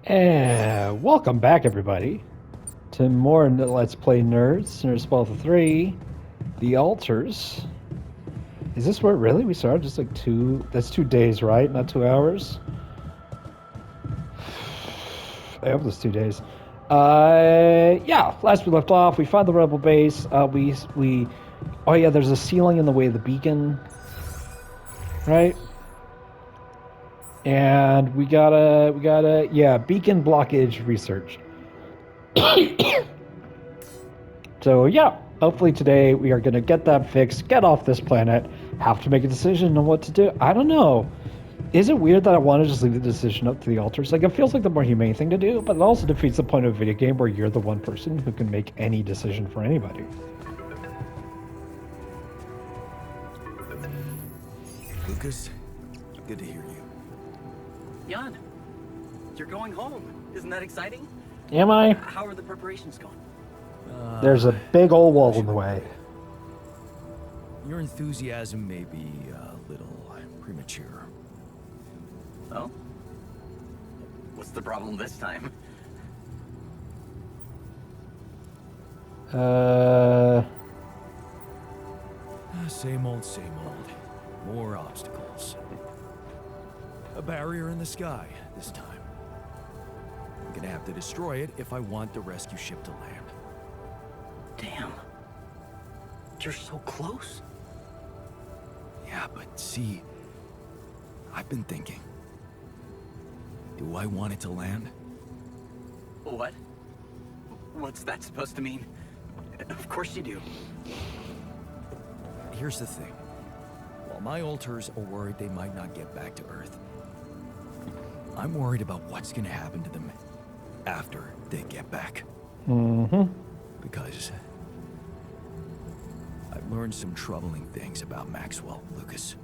And welcome back, everybody, to more Let's Play Nerds Spell 3, The Altars. Is this where really we started? Just like that's 2 days, right? Not 2 hours? I hope it's 2 days. Yeah, last we left off, we found the rebel base. Oh yeah, there's a ceiling in the way of the beacon, right? And yeah, beacon blockage research. So yeah, hopefully today we are going to get that fixed, get off this planet, have to make a decision on what to do. I don't know. Is it weird that I want to just leave the decision up to the altars? Like, it feels like the more humane thing to do, but it also defeats the point of a video game where you're the one person who can make any decision for anybody. Lucas, good to hear you. Jan, you're going home. Isn't that exciting? Am I? How are the preparations going? There's a big old wall in the way. Your enthusiasm may be a little premature. Oh? What's the problem this time? Same old, same old. More obstacles. A barrier in the sky this time. I'm gonna have to destroy it if I want the rescue ship to land. Damn. You're so close. Yeah, but see, I've been thinking. Do I want it to land? What? What's that supposed to mean? Of course you do. Here's the thing. While my altars are worried they might not get back to Earth, I'm worried about what's gonna happen to them after they get back. Because I've learned some troubling things about Maxwell, Lucas.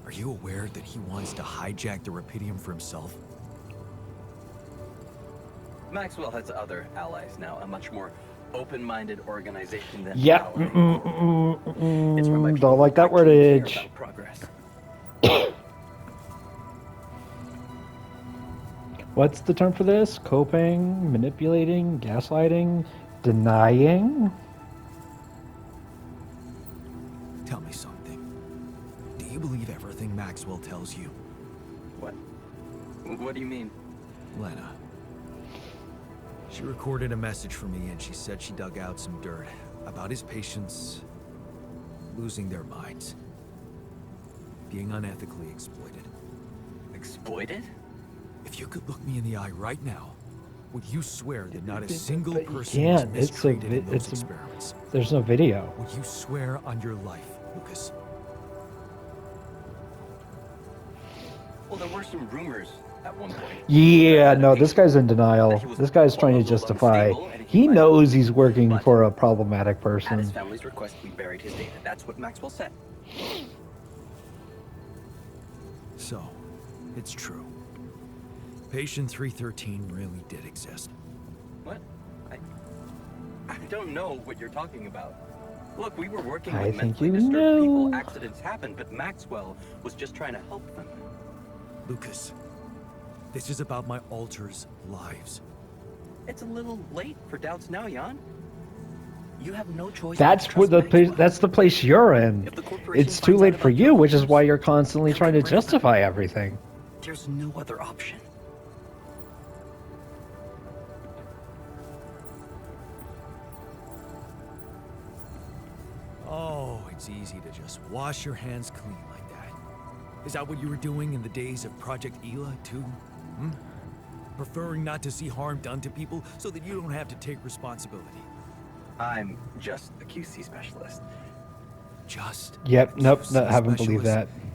Are you aware that he wants to hijack the Rapidium for himself? Maxwell has other allies now, a much more open-minded organization than Yeah. ours. It's where my people Don't like that actually care wordage. about progress. What's the term for this? Coping, manipulating, gaslighting, denying? Tell me something. Do you believe everything Maxwell tells you? What? What do you mean? Lena. She recorded a message for me and she said she dug out some dirt about his patients losing their minds. Being unethically exploited. Exploited? If you could look me in the eye right now, would you swear that not a single But person yeah, was it's mistreated in those experiments? There's no video. Would you swear on your life, Lucas? Well, there were some rumors at one point. Yeah, no, this guy's in denial. This guy's trying to justify. He knows he's working for a problematic At his person. family's request, we buried his data. That's what Maxwell said. So, it's true. Patient 313 really did exist. What? I don't know what you're talking about. Look, we were working I with think mentally you disturbed people. know. Accidents happen, but Maxwell was just trying to help them. Lucas, this is about my altars' lives. It's a little late for doubts now, Jan. You have no choice. That's but to what trust Maxwell. that's the place you're in. If the corporation It's too finds late out for about you, your which is altars, why you're constantly they'll trying to get rid of them. justify everything. There's no other option. Oh, it's easy to just wash your hands clean like that. Is that what you were doing in the days of Project Ela, too? Hmm? Preferring not to see harm done to people so that you don't have to take responsibility. I'm just a QC specialist. Just Yep, a nope, QC no, haven't believed that. specialist.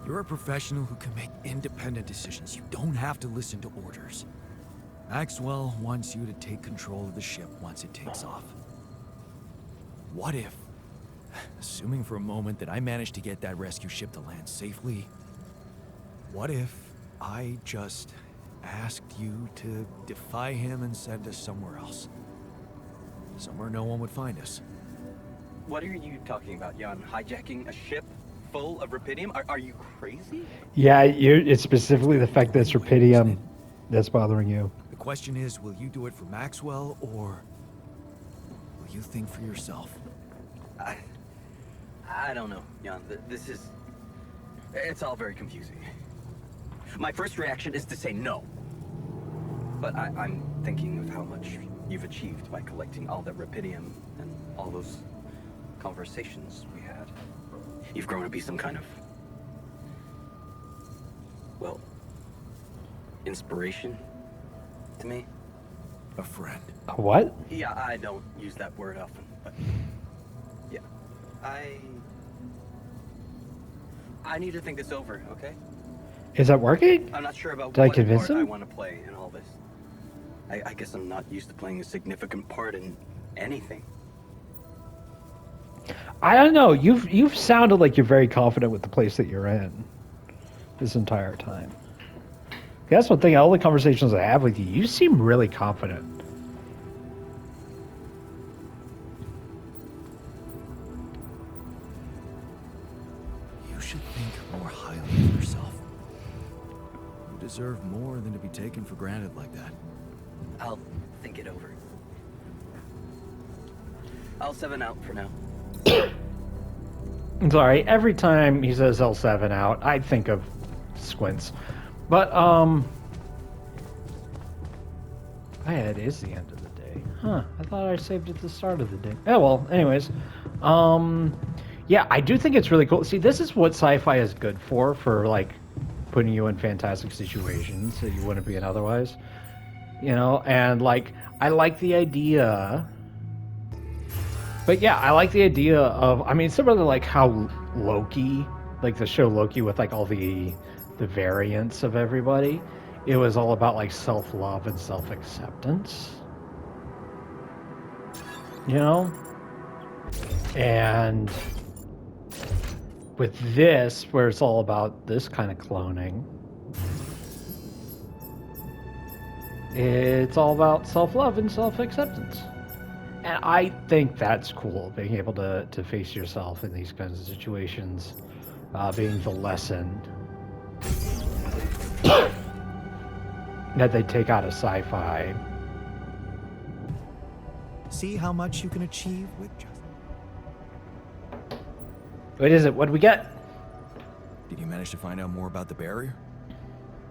You're a professional who can make independent decisions. You don't have to listen to orders. Maxwell wants you to take control of the ship once it takes off. What if, assuming for a moment that I managed to get that rescue ship to land safely, what if I just asked you to defy him and send us somewhere else? Somewhere no one would find us. What are you talking about, Jan? Hijacking a ship? full of rupidium? Are you crazy? Yeah, it's specifically the fact that it's rupidium that's bothering you. The question is, will you do it for Maxwell, or will you think for yourself? I don't know, Jan. It's all very confusing. My first reaction is to say no. But I'm thinking of how much you've achieved by collecting all that rupidium and all those conversations we had. You've grown to be some kind of, well, inspiration to me. A friend. A what? Yeah, I don't use that word often, but yeah. I need to think this over, okay? Is that working? I'm not sure about Did I what convince part I him? want to play in all this. I guess I'm not used to playing a significant part in anything. I don't know. You've sounded like you're very confident with the place that you're in this entire time. That's one thing. All the conversations I have with you, you seem really confident. You should think more highly of yourself. You deserve more than to be taken for granted like that. I'll think it over. I'll 7 out for now. I'm sorry. Every time he says L7 out, I think of Squints. But, yeah, it is the end of the day. Huh. I thought I saved it at the start of the day. Oh, well, anyways. Yeah, I do think it's really cool. See, this is what sci-fi is good for, like, putting you in fantastic situations that you wouldn't be in otherwise. You know, and, like, I like the idea... But yeah, I like the idea of, I mean, similar to like how Loki, like the show Loki with like all the variants of everybody, it was all about like self-love and self-acceptance. You know? And with this, where it's all about this kind of cloning, it's all about self-love and self-acceptance. And I think that's cool, being able to face yourself in these kinds of situations, being the lesson that they take out of sci-fi. See how much you can achieve with just... What is it? What do we get? Did you manage to find out more about the barrier?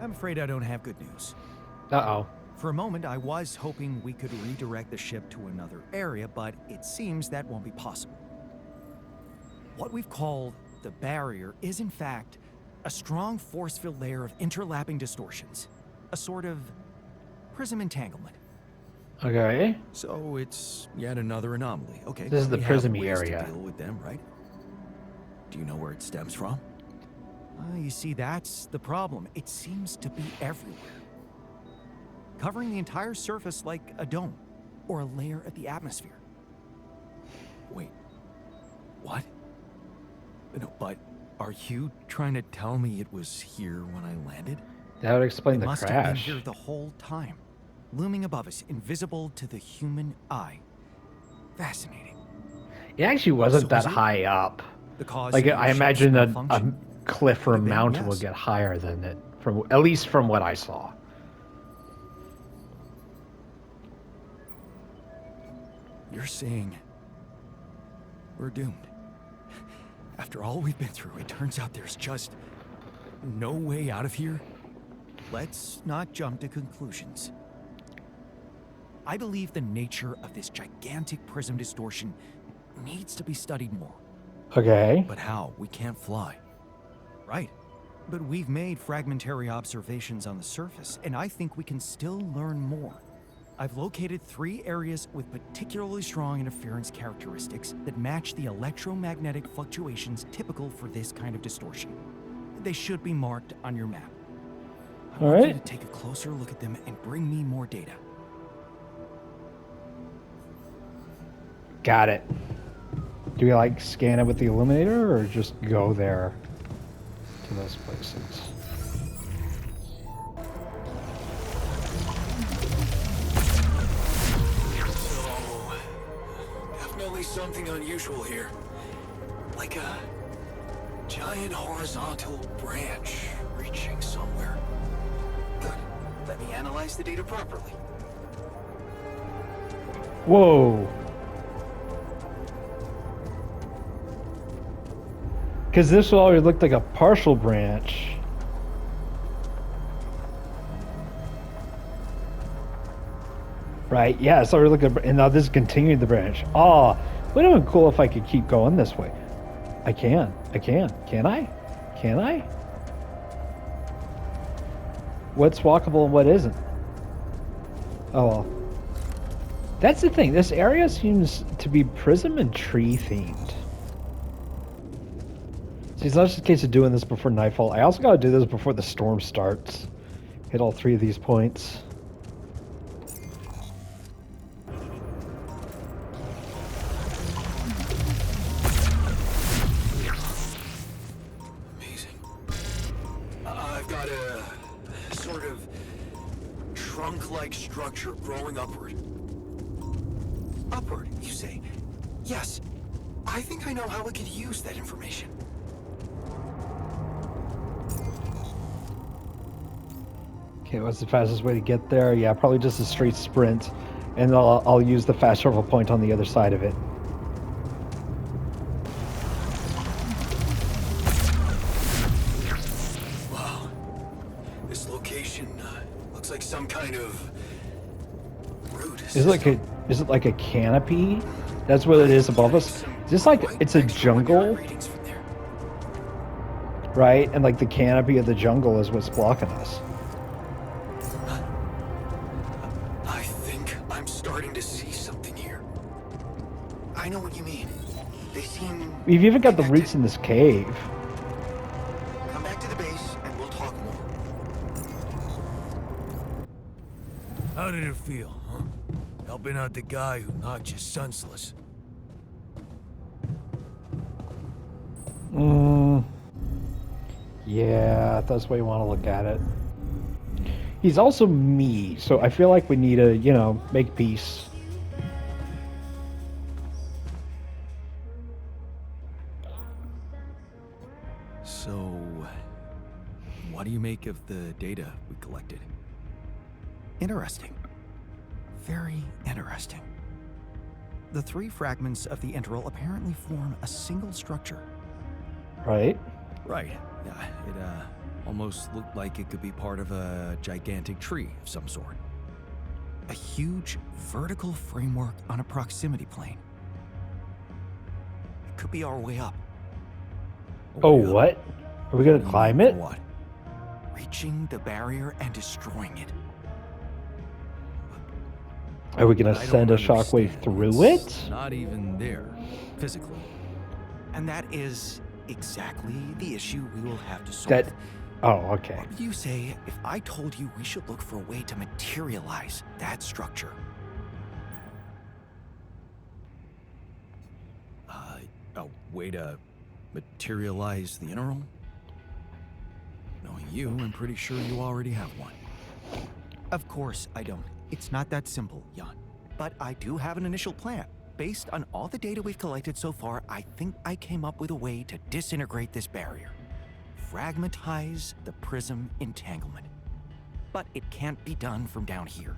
I'm afraid I don't have good news. Uh-oh. For a moment, I was hoping we could redirect the ship to another area, but it seems that won't be possible. What we've called the barrier is, in fact, a strong force-filled layer of interlapping distortions. A sort of prism entanglement. Okay. So it's yet another anomaly. Okay, This is the we have prism-y ways area. to deal with them, right? Do you know where it stems from? You see, that's the problem. It seems to be everywhere. Covering the entire surface like a dome, or a layer of the atmosphere. Wait, what? No, but are you trying to tell me it was here when I landed? That would explain It the must have been crash. here the whole time, looming above us, invisible to the human eye. Fascinating. It actually wasn't So that is it high up. The cause Like, of I your ship's imagine a malfunction? cliff or a Could have been, mountain would yes. get higher than it, at least from what I saw. You're saying we're doomed. After all we've been through, it turns out there's just no way out of here? Let's not jump to conclusions. I believe the nature of this gigantic prism distortion needs to be studied more. Okay. But how? We can't fly. Right. But we've made fragmentary observations on the surface, and I think we can still learn more. I've located 3 areas with particularly strong interference characteristics that match the electromagnetic fluctuations typical for this kind of distortion. They should be marked on your map. I want you Alright. to take a closer look at them and bring me more data. Got it. Do we like scan it with the illuminator or just go there to those places? Definitely something unusual here. Like a giant giant horizontal branch reaching somewhere. Good. Let me analyze the data properly. Whoa. Because this already looked like a partial branch. Right, yeah, it's already looking, and now this is continuing the branch. Oh, would have been cool if I could keep going this way. I can. Can I? Can I? What's walkable and what isn't? Oh well. That's the thing, this area seems to be prism and tree themed. See, it's not just a case of doing this before nightfall. I also gotta do this before the storm starts. Hit all 3 of these points. Amazing. I've got a sort of trunk-like structure growing upward. Upward, you say? Yes. I think I know how we could use that information. Okay, what's the fastest way to get there? Yeah, probably just a straight sprint. And I'll use the fast travel point on the other side of it. Wow. This location looks like some kind of root Is it like a canopy? That's what it is above us. Is this like it's a jungle, right? And like the canopy of the jungle is what's blocking us. I think I'm starting to see something here. I know what you mean. They seem... We've even got the connected. roots in this cave. Come back to the base and we'll talk more. How did it feel, huh? Helping out the guy who knocked you senseless. Yeah, that's the way you want to look at it. He's also me, so I feel like we need to, make peace. So, what do you make of the data we collected? Interesting. Very interesting. The 3 fragments of the integral apparently form a single structure. Right? Right. Yeah, it almost looked like it could be part of a gigantic tree of some sort. A huge vertical framework on a proximity plane. It could be our way up. Oh, Way up. what? Are we gonna You climb mean it? for what? Reaching the barrier and destroying it. Are we gonna I don't send a shockwave understand. through It's it? Not even there, physically. And that is exactly the issue we will have to solve. That. Oh, okay. What would you say if I told you we should look for a way to materialize that structure? A way to materialize the integral? Knowing you, I'm pretty sure you already have one. Of course I don't. It's not that simple, Jan. But I do have an initial plan. Based on all the data we've collected so far, I think I came up with a way to disintegrate this barrier. Fragmentize the prism entanglement. But it can't be done from down here.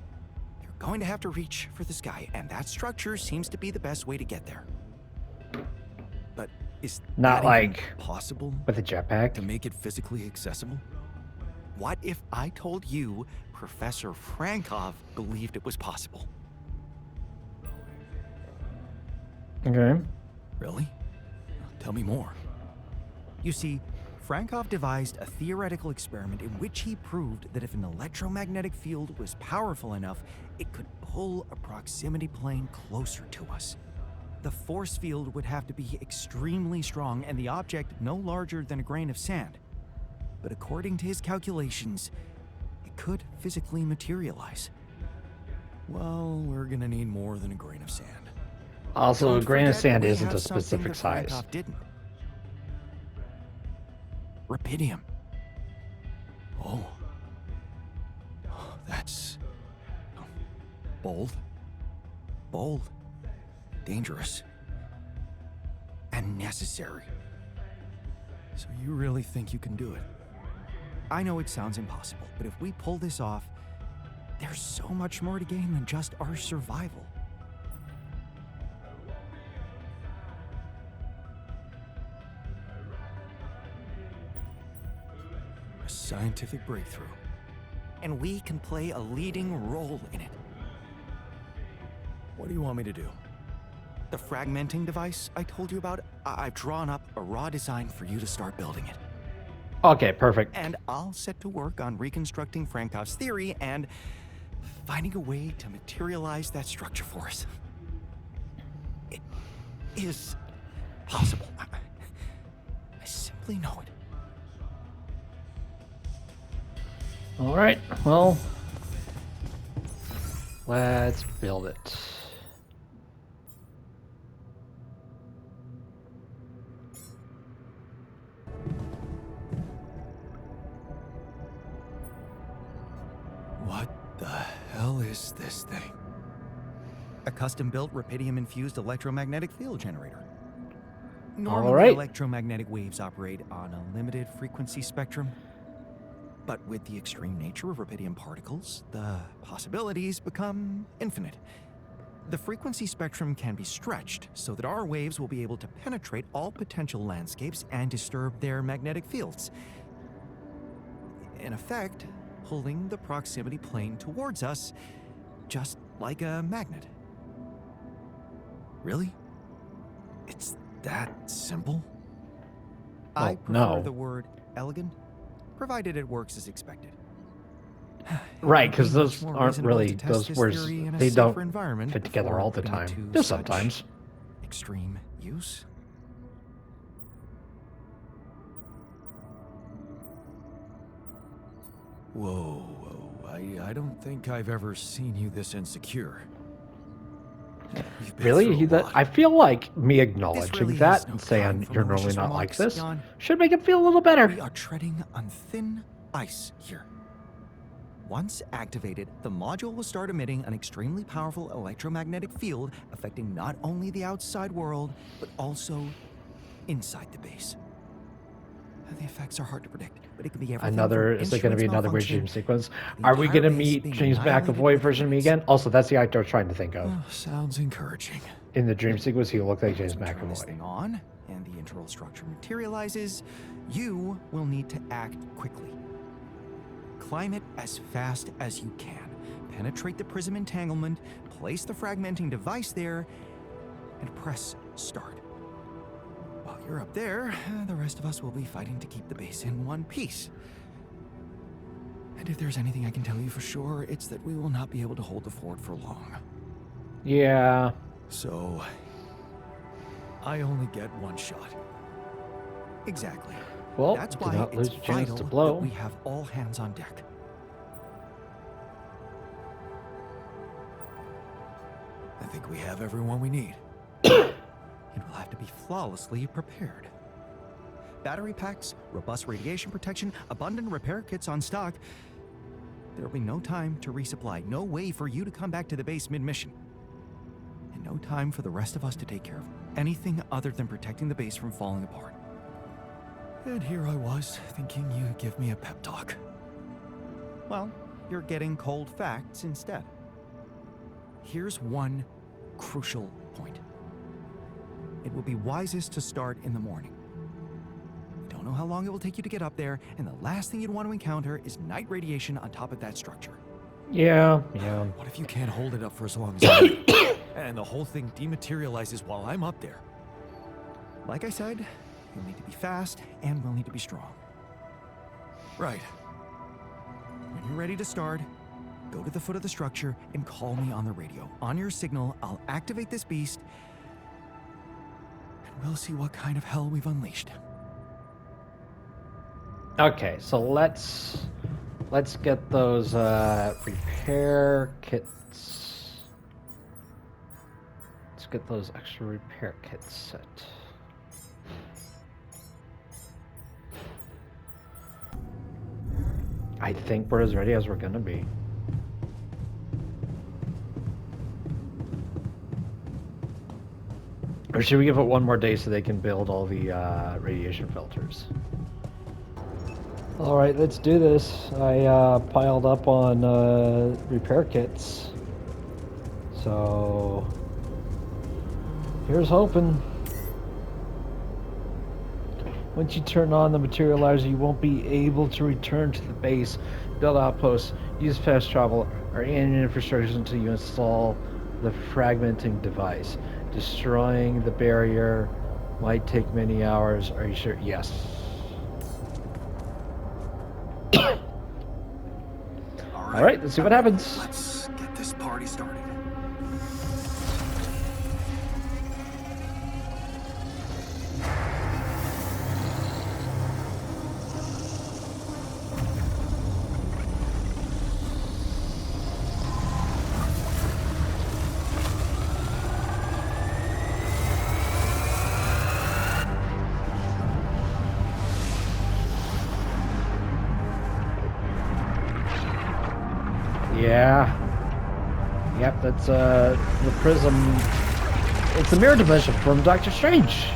You're going to have to reach for the sky, and that structure seems to be the best way to get there. But is Not that even like possible with a jetpack. To make it physically accessible? What if I told you Professor Frankov believed it was possible? Okay. Really? Tell me more. You see, Frankov devised a theoretical experiment in which he proved that if an electromagnetic field was powerful enough, it could pull a proximity plane closer to us. The force field would have to be extremely strong and the object no larger than a grain of sand. But according to his calculations, it could physically materialize. Well, we're gonna need more than a grain of sand. Also, a Don't grain of forget sand we isn't have a something specific that size. Frankov didn't. Rubidium. Oh. That's... bold. Bold, dangerous, and necessary. So you really think you can do it? I know it sounds impossible, but if we pull this off, there's so much more to gain than just our survival. A scientific breakthrough. And we can play a leading role in it. What do you want me to do? The fragmenting device I told you about, I've drawn up a raw design for you to start building it. Okay, perfect. And I'll set to work on reconstructing Frankov's theory and finding a way to materialize that structure for us. It is possible. I simply know it. All right, well, let's build it. What the hell is this thing? A custom-built rubidium-infused electromagnetic field generator. All Normally, right. electromagnetic waves operate on a limited frequency spectrum. But with the extreme nature of rubidium particles, the possibilities become infinite. The frequency spectrum can be stretched so that our waves will be able to penetrate all potential landscapes and disturb their magnetic fields. In effect, pulling the proximity plane towards us, just like a magnet. Really? It's that simple? I Well, prefer no. the word elegant, provided it works as expected. Right, It would because be those much more aren't reasonable really to test those this words. theory in a They safer don't environment fit together before all the putting it time. to Just such sometimes. extreme use. Whoa. I don't think I've ever seen you this insecure. You've been Really? through a lot. I feel like me acknowledging really that is no and time saying for you're normally malicious not like remarks, this Jan. should make it feel a little better. We are treading on thin ice here. Once activated, the module will start emitting an extremely powerful electromagnetic field affecting not only the outside world, but also inside the base. The effects are hard to predict, but it can be everything Is there going to be another weird dream malfunction, sequence? the Are we entire going to base meet being James annihilated McAvoy with version of me physics. again? Also, that's the actor I was trying to think of. Oh, sounds encouraging. In the dream sequence, he looked like James Once we turn this McAvoy. thing on, and the internal structure materializes, you will need to act quickly. Climb it as fast as you can. Penetrate the prism entanglement, place the fragmenting device there, and press start. While you're up there, the rest of us will be fighting to keep the base in one piece. And if there's anything I can tell you for sure, it's that we will not be able to hold the fort for long. Yeah. So, I only get one shot. Exactly. Well, That's do why not it's lose a chance vital to blow. that we have all hands on deck. I think we have everyone we need. It will have to be flawlessly prepared. Battery packs, robust radiation protection, abundant repair kits on stock. There will be no time to resupply, no way for you to come back to the base mid-mission. And no time for the rest of us to take care of anything other than protecting the base from falling apart. And here I was, thinking you'd give me a pep talk. Well, you're getting cold facts instead. Here's one crucial point. It will be wisest to start in the morning. You don't know how long it will take you to get up there, and the last thing you'd want to encounter is night radiation on top of that structure. Yeah. What if you can't hold it up for as long as I do? And the whole thing dematerializes while I'm up there? Like I said, you'll need to be fast, and we'll need to be strong. Right. When you're ready to start, go to the foot of the structure and call me on the radio. On your signal, I'll activate this beast, and we'll see what kind of hell we've unleashed. Okay, so let's get those repair kits. Let's get those extra repair kits set. I think we're as ready as we're gonna be. Or should we give it one more day so they can build all the radiation filters? All right, let's do this. I piled up on repair kits. So here's hoping. Once you turn on the materializer, you won't be able to return to the base, build outposts, use fast travel, or any infrastructure until you install the fragmenting device. Destroying the barrier might take many hours. Are you sure? Yes. All right, let's see what happens. Let's get this party started. Yeah. Yep, that's the prism. It's the mirror dimension from Doctor Strange.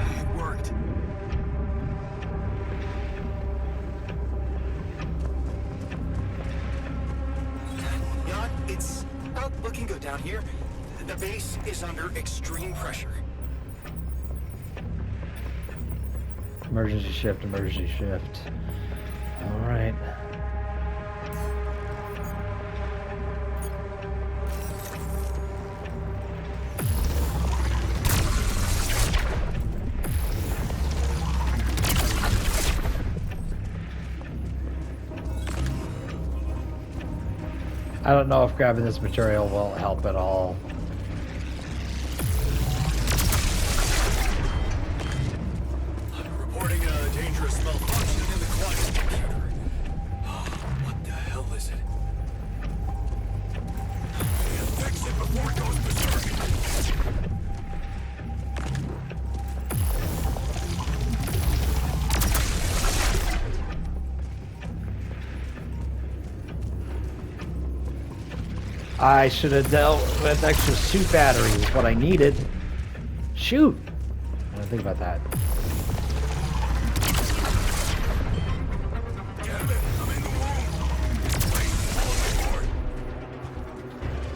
It worked. Jan, it's not looking good down here. The base is under extreme pressure. Emergency shift, emergency shift. All right. I don't know if grabbing this material will help at all. Reporting a dangerous malfunction in the quantum computer. What the hell is it? Fix it before it goes berserk. I should have dealt with extra suit batteries, is what I needed. Shoot! I didn't think about that.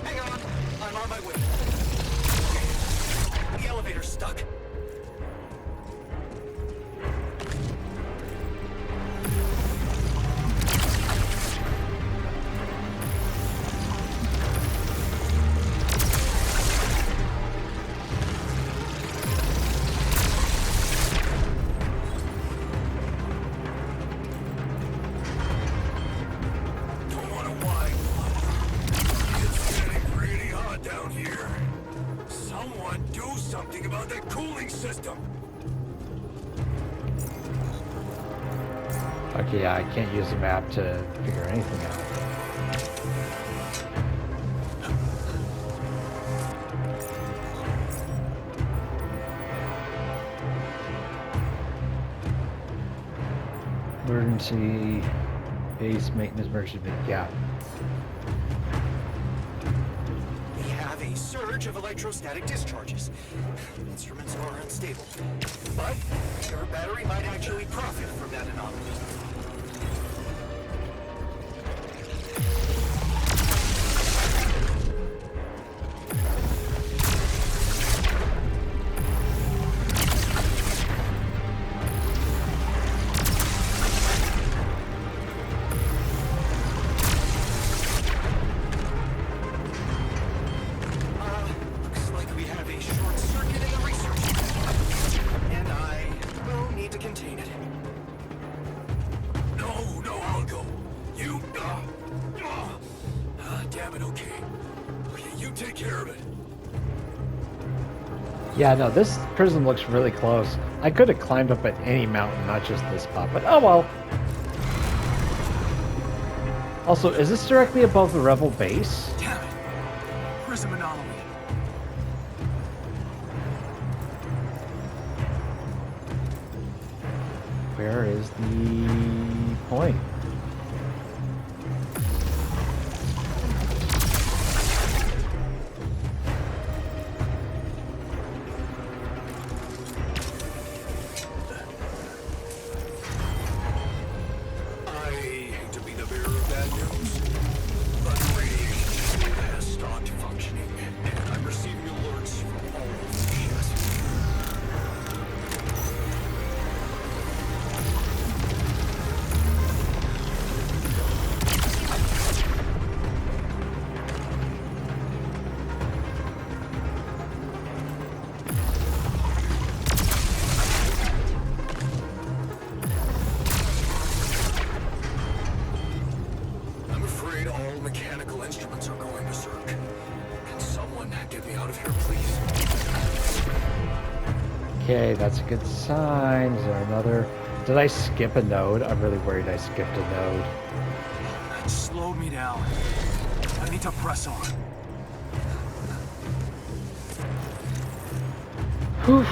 Hang on, I'm on my way. The elevator's stuck. Don't want to whine. It's getting pretty hot down here. Someone do something about that cooling system. Okay, yeah, I can't use the map to figure anything out. Emergency base maintenance emergency. Yeah. We have a surge of electrostatic discharges. Instruments are unstable. But your battery might actually profit from that anomaly. Looks like we have a short circuit in the research. And I will need to contain it. No, I'll go. You, damn it, okay. Okay, you take care of it. Yeah, no, this prism looks really close. I could have climbed up at any mountain, not just this spot, but oh well. Also, is this directly above the Rebel base? Damn it. Prism anomaly. Where is the point. I hate to be the bearer of bad news, but the radiation shield has stopped functioning, and I'm receiving alerts from all over the chassis. I'm afraid all mechanical instruments are going berserk. Can someone get me out of here, please? Okay, that's a good sign. Is there another? Did I skip a node? I'm really worried I skipped a node. That slowed me down. I need to press on. Whew.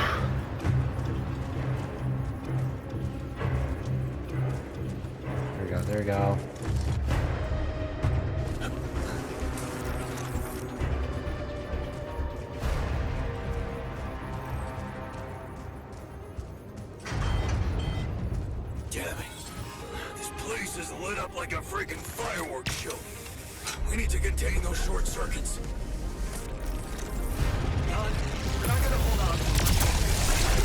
There we go, there we go. Damn it. This place is lit up like a freaking fireworks show. We need to contain those short circuits. John, we're not gonna hold on.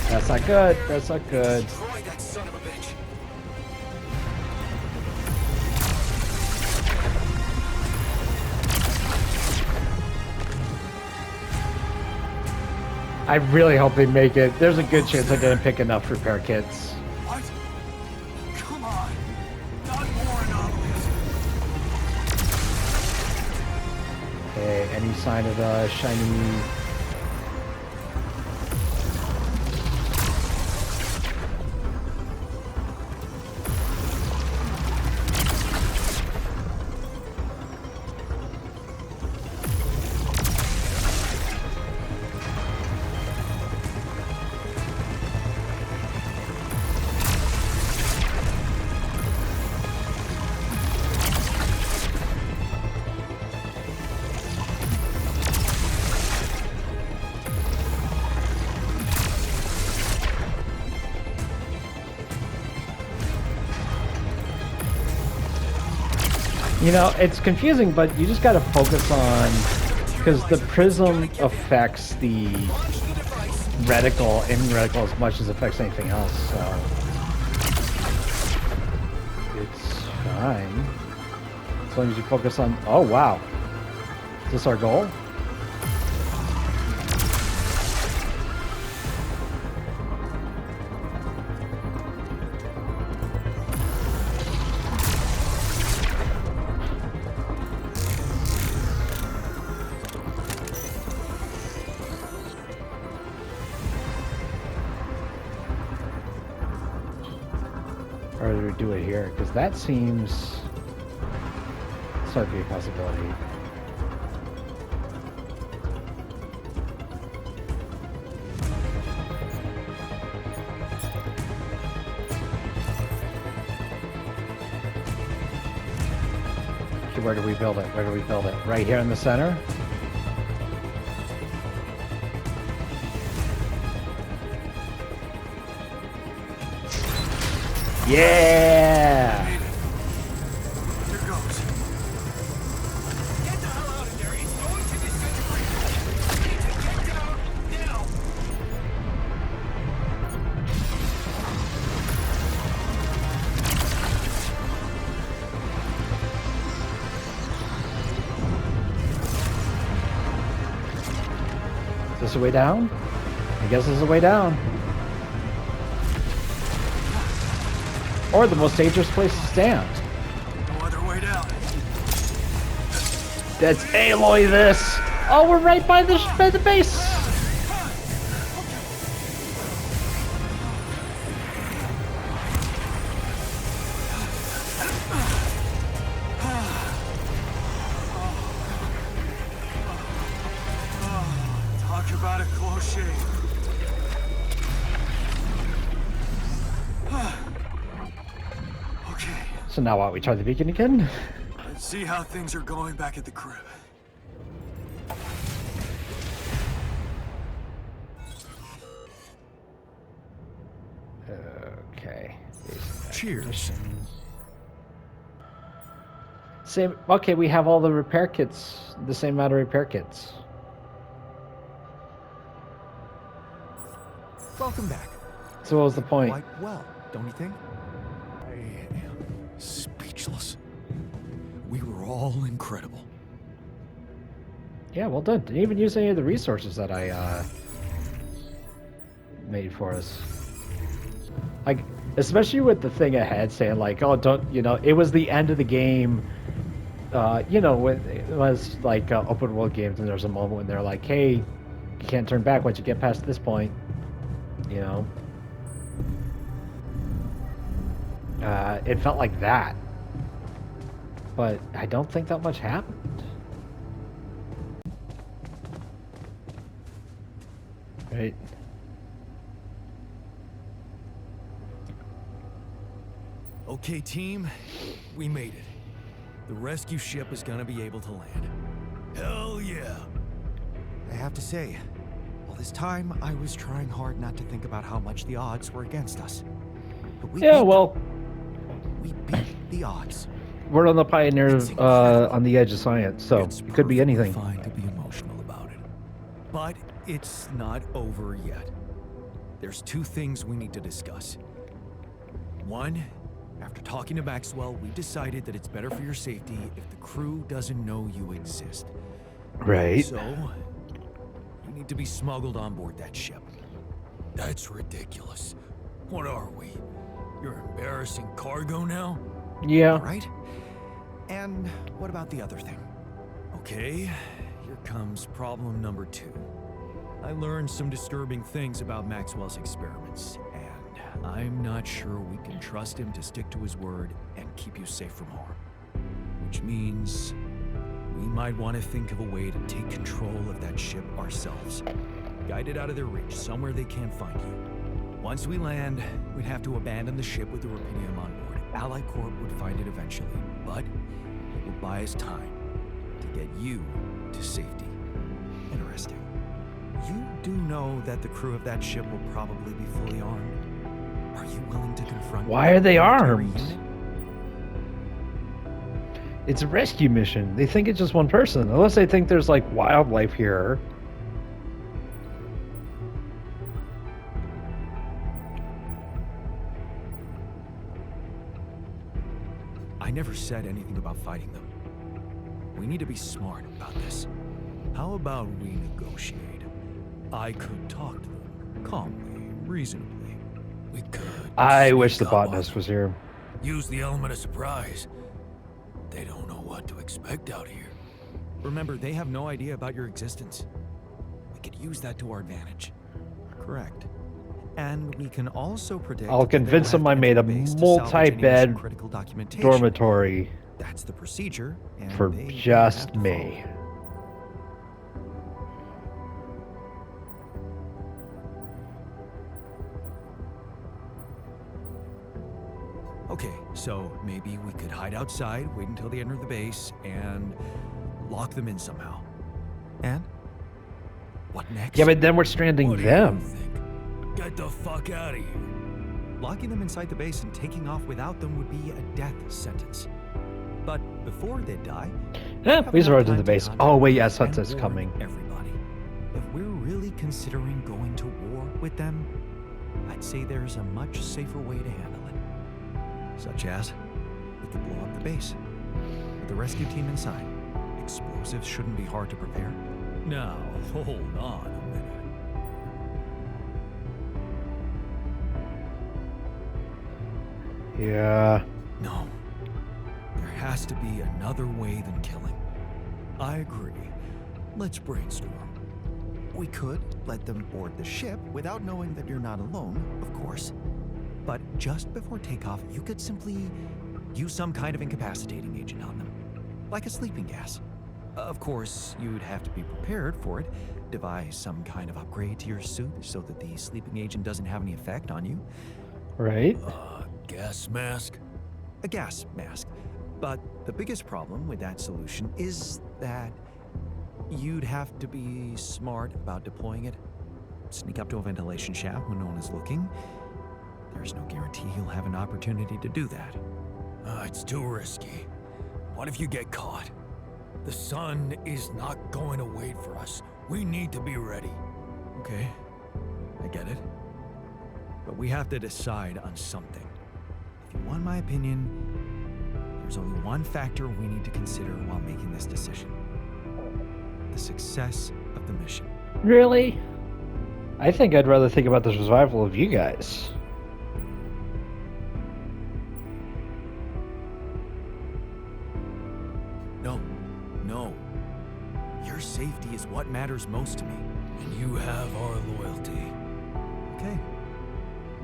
That's not good. That's not good. Destroy that son of a bitch. I really hope they make it. There's a good chance I didn't pick enough repair kits. What? Come on. Not more anomalies. Okay, any sign of the shiny... You know, it's confusing, but you just gotta focus on, because the prism affects the reticle, reticle as much as it affects anything else, so it's fine. As long as you focus on, oh wow, is this our goal? Or do we do it here? Because that seems... This might be a possibility. Okay, where do we build it? Where do we build it? Right here in the center? Yeah! Here goes. Get the hell out of there. It's going to disintegrate. We need to get down now. Is this the way down? I guess this is the way down. Or the most dangerous place to stand. No other way down. Let's Aloy this! Oh, we're right by the base! Talk about a close shave. Okay. So now what? We try the beacon again? Let's see how things are going back at the crib. Okay. Cheers. Same. Okay, we have all the repair kits. The same amount of repair kits. Welcome back. So what was the point? Quite well, don't you think? I am speechless. We were all incredible. Yeah, well done. Didn't even use any of the resources that I made for us. Like, especially with the thing ahead saying like, oh, don't, you know, it was the end of the game. You know, when it was like open world games, and there's a moment when they're like, hey, you can't turn back once you get past this point. You know, it felt like that, but I don't think that much happened. Right. Okay, team, we made it. The rescue ship is gonna be able to land. Hell yeah! I have to say, all this time I was trying hard not to think about how much the odds were against us. But we Yeah, beat well, them. We beat the odds. we're on the pioneers, It's incredible. on the edge of science, so It's it could be perfectly anything. fine to be emotional about it. But it's not over yet. There's two things we need to discuss. One, after talking to Maxwell, we decided that it's better for your safety if the crew doesn't know you exist. Right. So, you need to be smuggled on board that ship. That's ridiculous. What are we? You're embarrassing cargo now? Yeah. Right? And what about the other thing? Okay, here comes problem number 2. I learned some disturbing things about Maxwell's experiments, and I'm not sure we can trust him to stick to his word and keep you safe from harm. Which means we might want to think of a way to take control of that ship ourselves. Guide it out of their reach, somewhere they can't find you. Once we land, we'd have to abandon the ship with the Rapidium on board. Ally Corp would find it eventually, but it will buy us time to get you to safety. Interesting. You do know that the crew of that ship will probably be fully armed. Are you willing to confront? Why are they that military armed? unit? It's a rescue mission. They think it's just one person, unless they think there's like wildlife here. I never said anything about fighting them. We need to be smart about this. How about we negotiate? I could talk to them calmly, reasonably. We could. I wish the sneak up on botanist them, was here. Use the element of surprise. They don't know what to expect out here. Remember, they have no idea about your existence. We could use that to our advantage. Correct. And we can also predict. I'll that they'll convince have them to I made enter a the base to salvage any multi-bed mission-critical documentation. Dormitory That's the procedure. And for they will just have to me. follow. Okay, so maybe we could hide outside, wait until they enter the base, and lock them in somehow. And What next? Yeah, but then we're stranding What do you them. think? Get the fuck out of here. locking them inside the base and taking off without them would be a death sentence. But before they die, Yeah, have please enough arrive to time the to base. contact Oh wait, them yes, and Hunter's warn coming. Everybody. If we're really considering going to war with them, I'd say there's a much safer way to handle it. Such as? We could blow up the base with the rescue team inside. Explosives shouldn't be hard to prepare. Now, hold on a minute. Yeah. No. There has to be another way than killing. I agree. Let's brainstorm. We could let them board the ship without knowing that you're not alone, of course. But just before takeoff, you could simply use some kind of incapacitating agent on them, like a sleeping gas. Of course, you'd have to be prepared for it. Devise some kind of upgrade to your suit so that the sleeping agent doesn't have any effect on you. Right. Gas mask? a gas mask. But the biggest problem with that solution is that you'd have to be smart about deploying it. Sneak up to a ventilation shaft when no one is looking. There's no guarantee you'll have an opportunity to do that. It's too risky. What if you get caught? The sun is not going to wait for us. We need to be ready. Okay, I get it. But we have to decide on something. If you want my opinion, there's only one factor we need to consider while making this decision. The success of the mission. Really? I think I'd rather think about the survival of you guys. No. Your safety is what matters most to me. And you have our loyalty. Okay.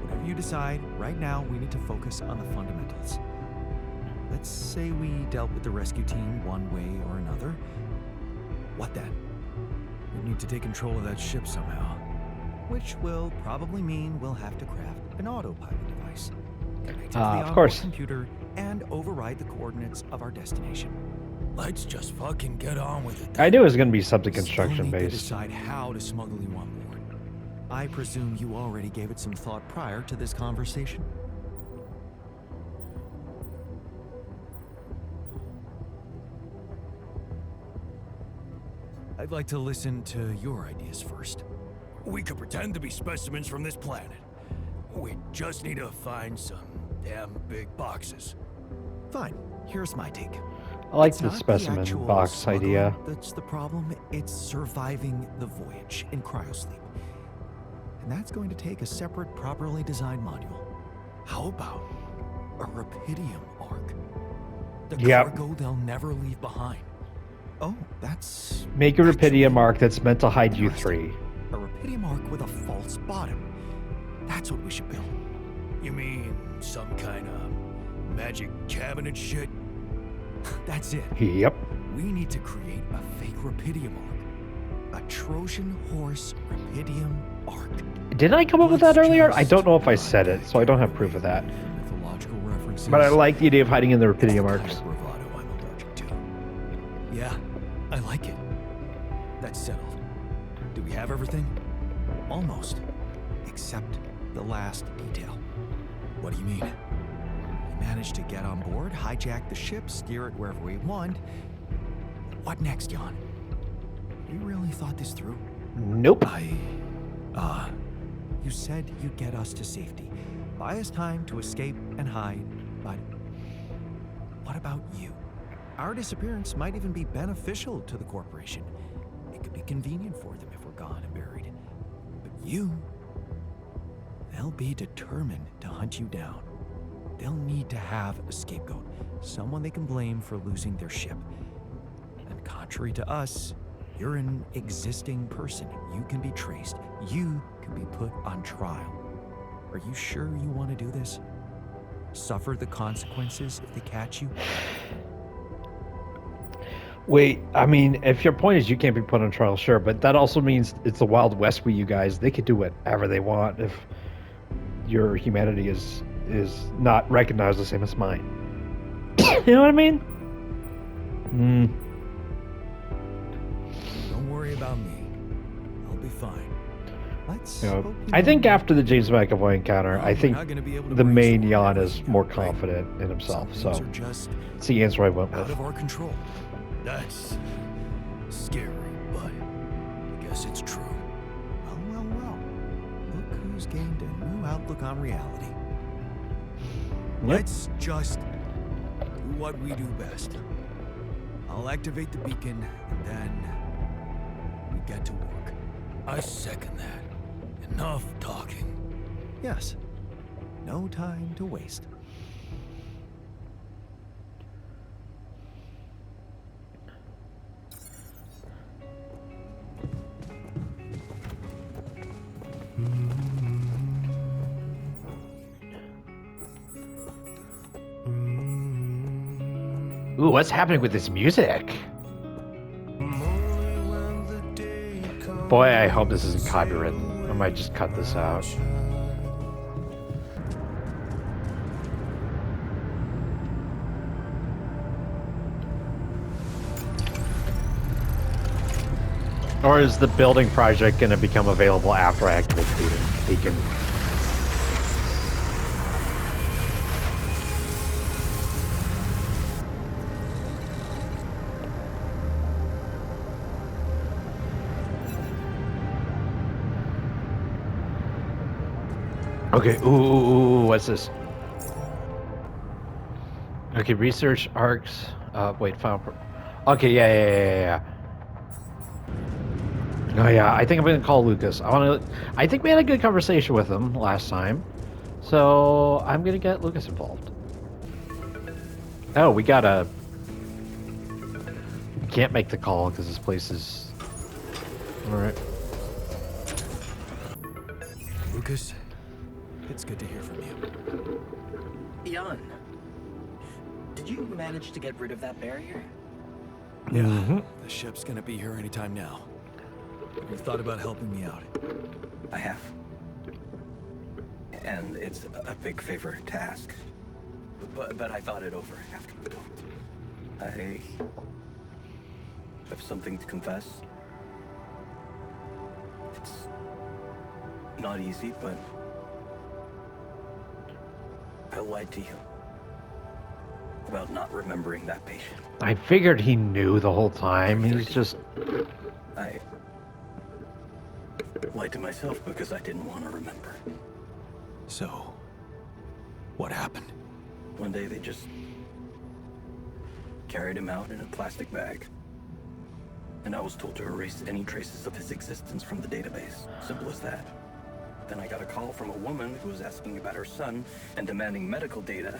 Whatever you decide, right now we need to focus on the fundamentals. Let's say we dealt with the rescue team one way or another. What then? We need to take control of that ship somehow. Which will probably mean we'll have to craft an autopilot device. Connect it to the Of onboard course. computer and override the coordinates of our destination. Let's just fucking get on with it. I knew it was going to be something Still construction need to based. decide how to smuggle you on board. I presume you already gave it some thought prior to this conversation? I'd like to listen to your ideas first. We could pretend to be specimens from this planet. We just need to find some damn big boxes. Fine. Here's my take. I like It's the not specimen actual box smuggling idea. That's the problem. It's surviving the voyage in cryosleep. And that's going to take a separate, properly designed module. How about a Rapidium arc? The Yep. cargo they'll never leave behind. Oh, that's... Make a actually Rapidium mark that's meant to hide you interesting. three. A Rapidium arc with a false bottom. That's what we should build. You mean some kind of magic cabinet shit? That's it. Yep. We need to create a fake Rapidium arc. A Trojan horse Rapidium arc. Didn't I come up with Let's that earlier? I just don't know if I not said it, get so I don't have carried proof of away that. with mythological references. But I like the idea of hiding in the Rapidium That's the arcs. kind of bravado I'm allergic to. Yeah, I like it. That's settled. Do we have everything? Almost. Except the last detail. What do you mean? We managed to get on board, hijack the ship, steer it wherever we want. What next, Jan? You really thought this through? Nope. You said you'd get us to safety. Buy us time to escape and hide, but what about you? Our disappearance might even be beneficial to the corporation. It could be convenient for them if we're gone and buried. But you, they'll be determined to hunt you down. They'll need to have a scapegoat, someone they can blame for losing their ship. And contrary to us, you're an existing person. You can be traced. You can be put on trial. Are you sure you want to do this? Suffer the consequences if they catch you? Wait, I mean, if your point is you can't be put on trial, sure, but that also means it's the Wild West with you guys. They could do whatever they want if your humanity is not recognized the same as mine. You know what I mean? Don't worry about me. I'll be fine. Let's You know, hope you I think don't- after the James McAvoy encounter, Well, I we're think not gonna be able to the main brainstorm Jan is everything more out, right? confident in himself. Some So things are just it's the answer I went out with. of our control. That's scary, but I guess it's true. Well. Look who's gained a new outlook on reality. Yep. Let's just do what we do best. I'll activate the beacon, and then we get to work. I second that. Enough talking. Yes. No time to waste. Ooh, what's happening with this music? Boy, I hope this isn't copywritten. I might just cut this out. Or is the building project going to become available after I activate the beacon? Okay, ooh, what's this? Okay, research arcs. Wait, okay, yeah. Oh yeah, I think I'm gonna call Lucas. I think we had a good conversation with him last time, so I'm gonna get Lucas involved. Oh, we can't make the call because this place is. All right. Lucas, it's good to hear from you. Jan, did you manage to get rid of that barrier? Yeah, the ship's gonna be here anytime now. Have you thought about helping me out? I have. And it's a big favor to ask. But I thought it over after we talked. I have something to confess. It's not easy, but I lied to you about not remembering that patient. I figured he knew the whole time. He's just. I lied to myself because I didn't want to remember. So, what happened? One day they just carried him out in a plastic bag. And I was told to erase any traces of his existence from the database. Simple as that. Then I got a call from a woman who was asking about her son and demanding medical data.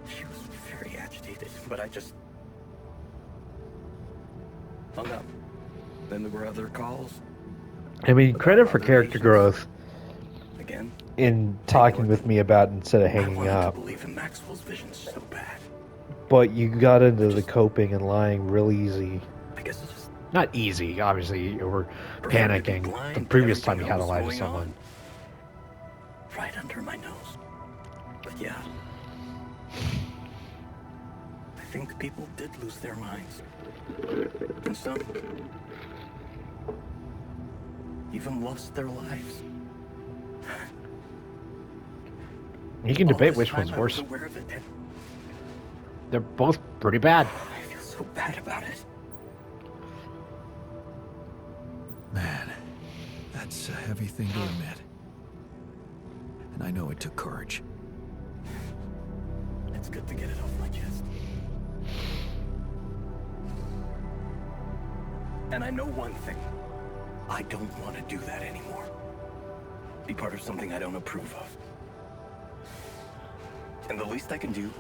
She was very agitated, but I just hung up. Then there were other calls. I mean, credit for character growth Again, in talking with me about it instead of I hanging wanted up. to believe in Maxwell's vision so bad. But you got into the coping and lying real easy. I guess it's just Not easy, obviously. You were prefer to be panicking blind the to previous time everything you had to else lie to going on. someone. Right under my nose. But yeah. I think people did lose their minds. And some even lost their lives. You can All debate this which time one's I was worse. aware of it, and They're both pretty bad. I feel so bad about it. Man, that's a heavy thing to admit. And I know it took courage. It's good to get it off my chest. And I know one thing. I don't want to do that anymore. Be part of something I don't approve of. And the least I can do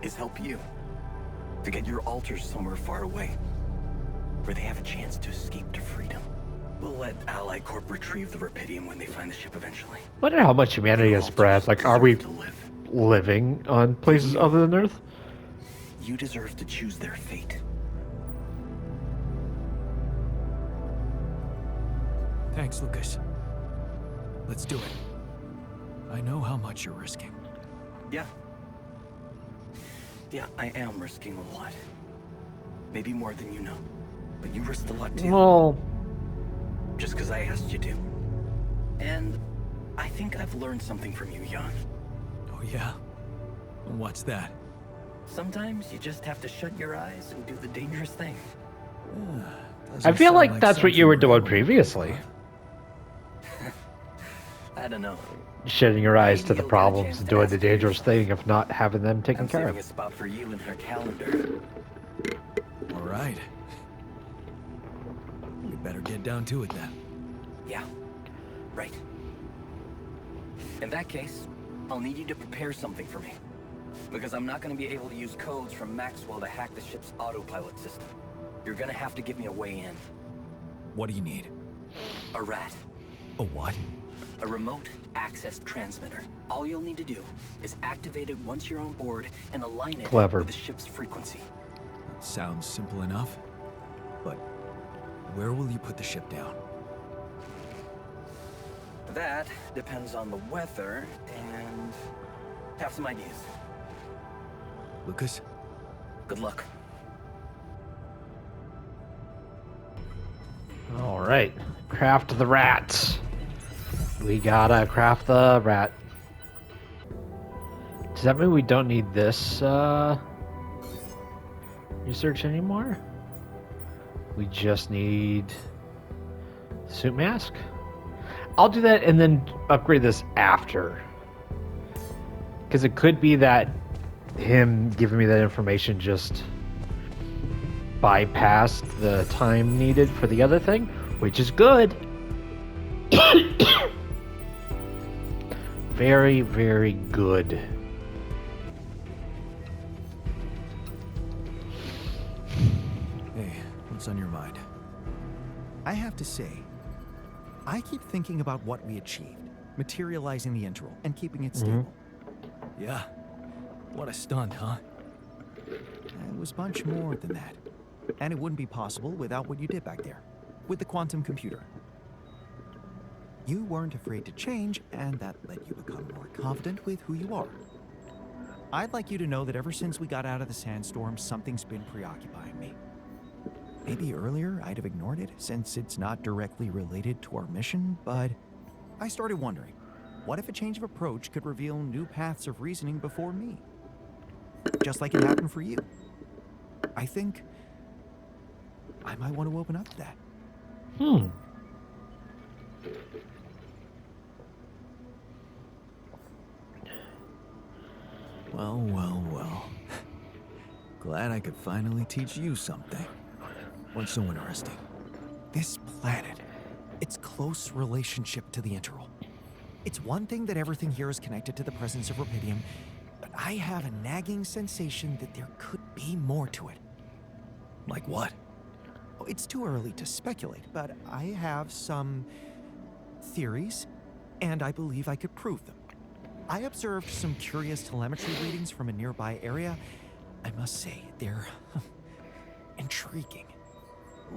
is help you to get your alters somewhere far away, where they have a chance to escape to freedom. We'll let Ally Corp retrieve the Rapidium when they find the ship eventually. Wonder how much humanity has spread. Like, are we Deserve to live. living on places other than Earth? You deserve to choose their fate. Thanks, Lucas. Let's do it. I know how much you're risking. Yeah. Yeah, I am risking a lot. Maybe more than you know. But you risked a lot too. Well, Just because I asked you to. And I think I've learned something from you, Jan. Oh yeah? What's that? Sometimes you just have to shut your eyes and do the dangerous thing. I feel like that's what you were doing previously. I don't know. Shutting your eyes to Maybe the you'll get a problems chance and to doing ask the her. dangerous thing of not having them taken I'm care saving a of. spot for you in her calendar. All right. We better get down to it then. Yeah. Right. In that case, I'll need you to prepare something for me. Because I'm not going to be able to use codes from Maxwell to hack the ship's autopilot system. You're going to have to give me a way in. What do you need? A rat. A what? A remote access transmitter. All you'll need to do is activate it once you're on board and align it Clever. with the ship's frequency. Sounds simple enough. But where will you put the ship down? That depends on the weather and have some ideas. Lucas? Good luck. All right, craft the rat. We gotta craft the rat. Does that mean we don't need this research anymore? We just need suit mask? I'll do that and then upgrade this after. Because it could be that him giving me that information just bypassed the time needed for the other thing, which is good. Very, very good. Hey, what's on your mind? I have to say, I keep thinking about what we achieved, materializing the interval and keeping it stable. Yeah. What a stunt, huh? It was much more than that. And it wouldn't be possible without what you did back there, with the quantum computer. You weren't afraid to change, and that let you become more confident with who you are. I'd like you to know that ever since we got out of the sandstorm, something's been preoccupying me. Maybe earlier I'd have ignored it, since it's not directly related to our mission, but I started wondering, what if a change of approach could reveal new paths of reasoning before me? Just like it happened for you. I think I might want to open up to that. Well, well, well. Glad I could finally teach you something. What's so interesting? This planet, its close relationship to the interval. It's one thing that everything here is connected to the presence of rubidium, but I have a nagging sensation that there could be more to it. Like what? Oh, it's too early to speculate, but I have some theories, and I believe I could prove them. I observed some curious telemetry readings from a nearby area. I must say, they're intriguing.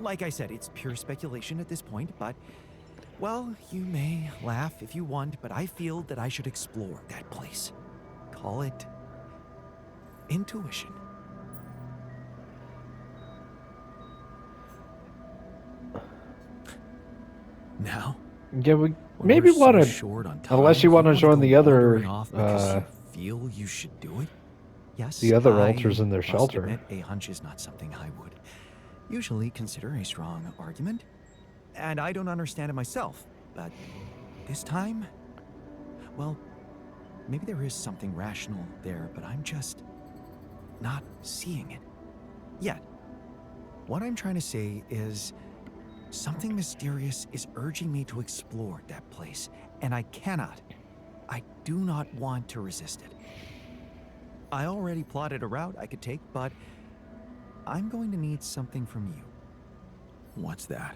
Like I said, it's pure speculation at this point, but, well, you may laugh if you want, but I feel that I should explore that place. Call it intuition. Now? Yeah, we When maybe we're so want to. short on time, Unless you want to wanna join go the other, wandering off because you feel you should do it? Yes, the other I altars in their must shelter. admit, a hunch is not something I would usually consider a strong argument. And I don't understand it myself, but this time, well, maybe there is something rational there, but I'm just not seeing it yet. What I'm trying to say is something mysterious is urging me to explore that place, and I do not want to resist it. I already plotted a route I could take, but I'm going to need something from you. What's that?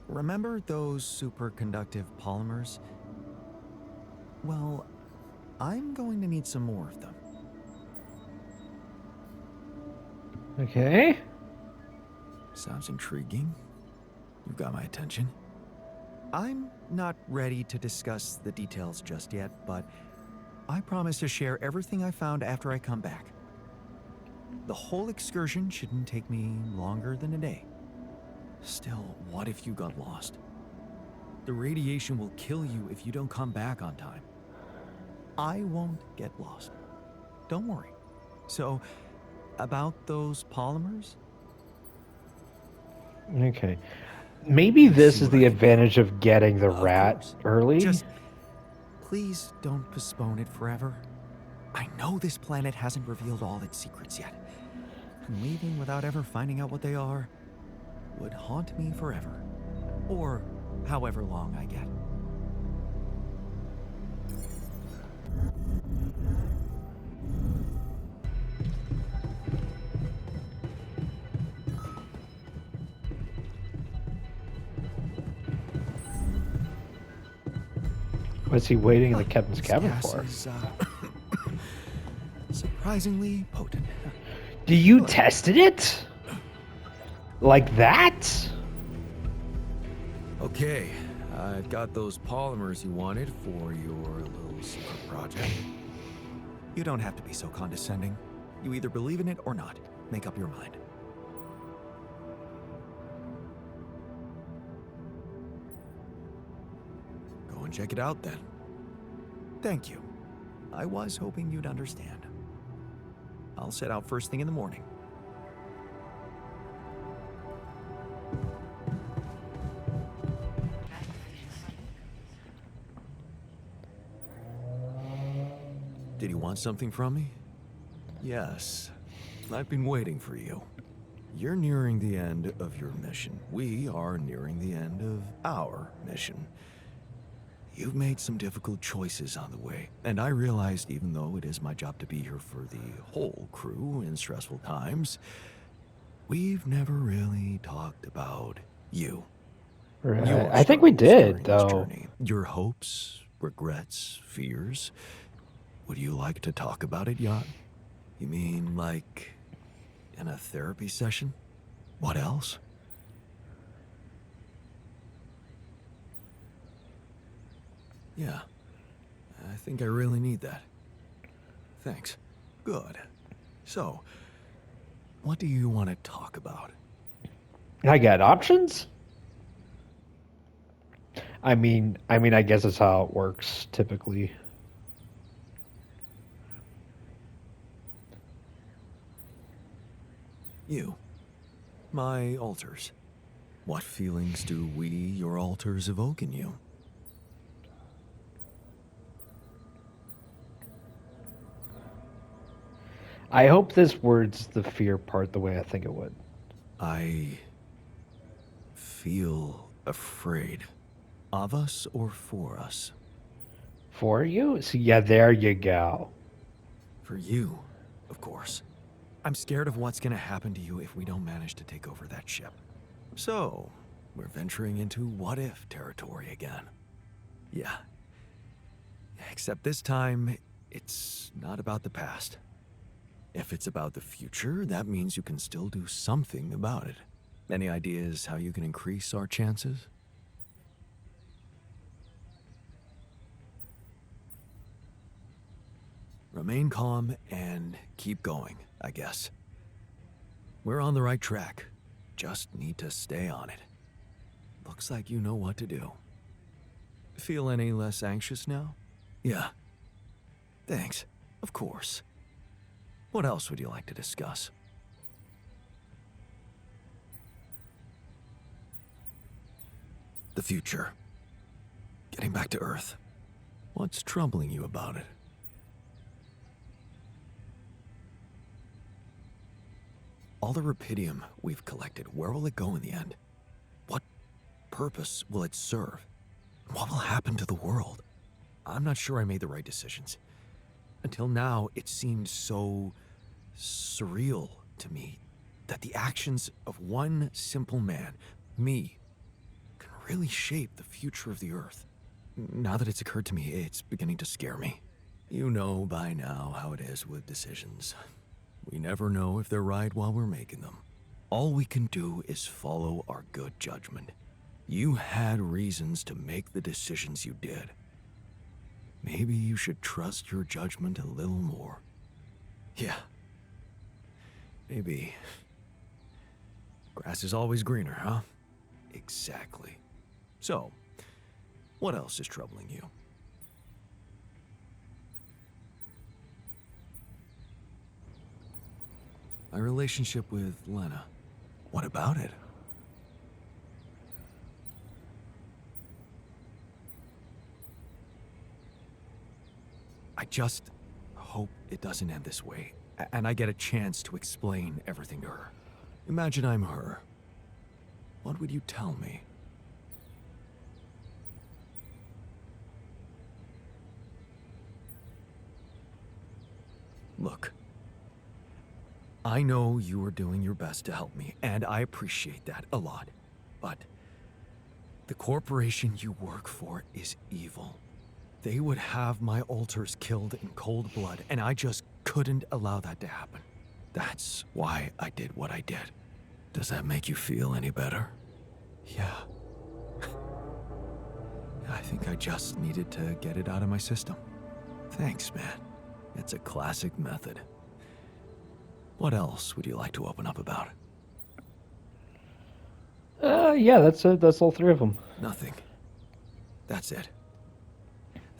Remember those superconductive polymers? Well, I'm going to need some more of them. Okay. Sounds intriguing. You've got my attention. I'm not ready to discuss the details just yet, but I promise to share everything I found after I come back. The whole excursion shouldn't take me longer than a day. Still, what if you got lost? The radiation will kill you if you don't come back on time. I won't get lost. Don't worry. So, about those polymers? Okay. Maybe this see is what the I can do. advantage of getting the Of rat course. early. Just please don't postpone it forever. I know this planet hasn't revealed all its secrets yet. And leaving without ever finding out what they are would haunt me forever. Or however long I get. What's he waiting in the captain's This cabin gas for? is, surprisingly potent. Do you tested it? Like that? Okay, I've got those polymers you wanted for your little secret project. You don't have to be so condescending. You either believe in it or not. Make up your mind. check it out then. Thank you. I was hoping you'd understand. I'll set out first thing in the morning. Did you want something from me? Yes. I've been waiting for you. You're nearing the end of your mission. We are nearing the end of our mission. You've made some difficult choices on the way, and I realized even though it is my job to be here for the whole crew in stressful times, we've never really talked about you. Right. Your I think we struggles during did, this though. journey. Your hopes, regrets, fears. Would you like to talk about it, Jan? You mean like in a therapy session? What else? Yeah, I think I really need that. Thanks. Good. So, what do you want to talk about? I got options. I mean, I guess that's how it works typically. You. My altars. What feelings do we, your altars, evoke in you? I hope this words the fear part the way I think it would. I feel afraid. Of us or for us? For you? So yeah, there you go. For you, of course. I'm scared of what's gonna happen to you if we don't manage to take over that ship. So, we're venturing into what-if territory again. Yeah. Except this time, it's not about the past. If it's about the future, that means you can still do something about it. Any ideas how you can increase our chances? Remain calm and keep going, I guess. We're on the right track. Just need to stay on it. Looks like you know what to do. Feel any less anxious now? Yeah. Thanks. Of course. What else would you like to discuss? The future. Getting back to Earth. What's troubling you about it? All the Rapidium we've collected, where will it go in the end? What purpose will it serve? What will happen to the world? I'm not sure I made the right decisions. Until now, it seemed so surreal to me that the actions of one simple man, me, can really shape the future of the Earth. Now that it's occurred to me, it's beginning to scare me. You know by now how it is with decisions. We never know if they're right while we're making them. All we can do is follow our good judgment. You had reasons to make the decisions you did. Maybe you should trust your judgment a little more. Yeah. Maybe. Grass is always greener, huh? Exactly. So, what else is troubling you? My relationship with Lena. What about it? I just hope it doesn't end this way, and I get a chance to explain everything to her. Imagine I'm her. What would you tell me? Look. I know you are doing your best to help me, and I appreciate that a lot. But the corporation you work for is evil. They would have my altars killed in cold blood, and I just couldn't allow that to happen. That's why I did what I did. Does that make you feel any better? Yeah. I think I just needed to get it out of my system. Thanks, man. It's a classic method. What else would you like to open up about? Yeah, that's it. That's all three of them. Nothing. That's it.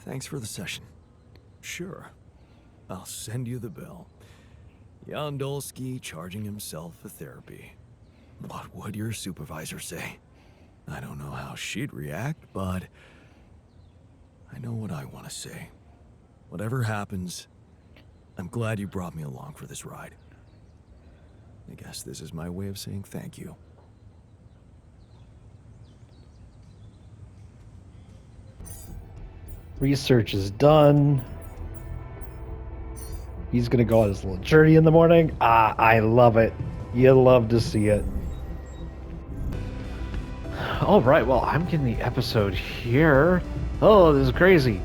Thanks for the session. Sure. I'll send you the bill. Jan Dolsky charging himself for therapy. What would your supervisor say? I don't know how she'd react, but I know what I want to say. Whatever happens, I'm glad you brought me along for this ride. I guess this is my way of saying thank you. Research is done. He's gonna go on his little journey in the morning. Ah, I love it. You love to see it. All right, well, I'm getting the episode here. Oh, this is crazy.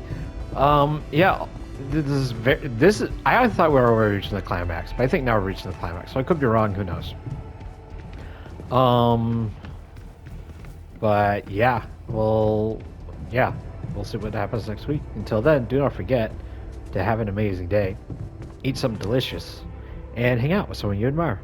Yeah, this is. I thought we were already reaching the climax, but I think now we're reaching the climax. So I could be wrong. Who knows? But yeah, well, yeah, we'll see what happens next week. Until then, do not forget to have an amazing day, eat something delicious, and hang out with someone you admire.